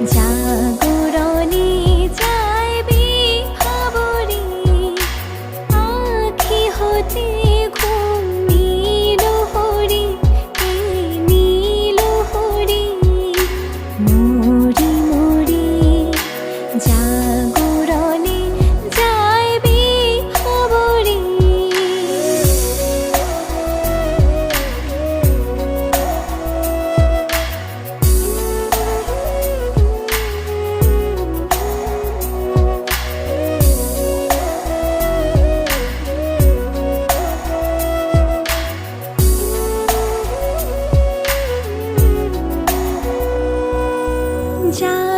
জাগরণে যাইবি খবরে আখি হতে ঘুম নীল হরি নীল হরি মরি মরি জাগরণে যাইবি খবরে যা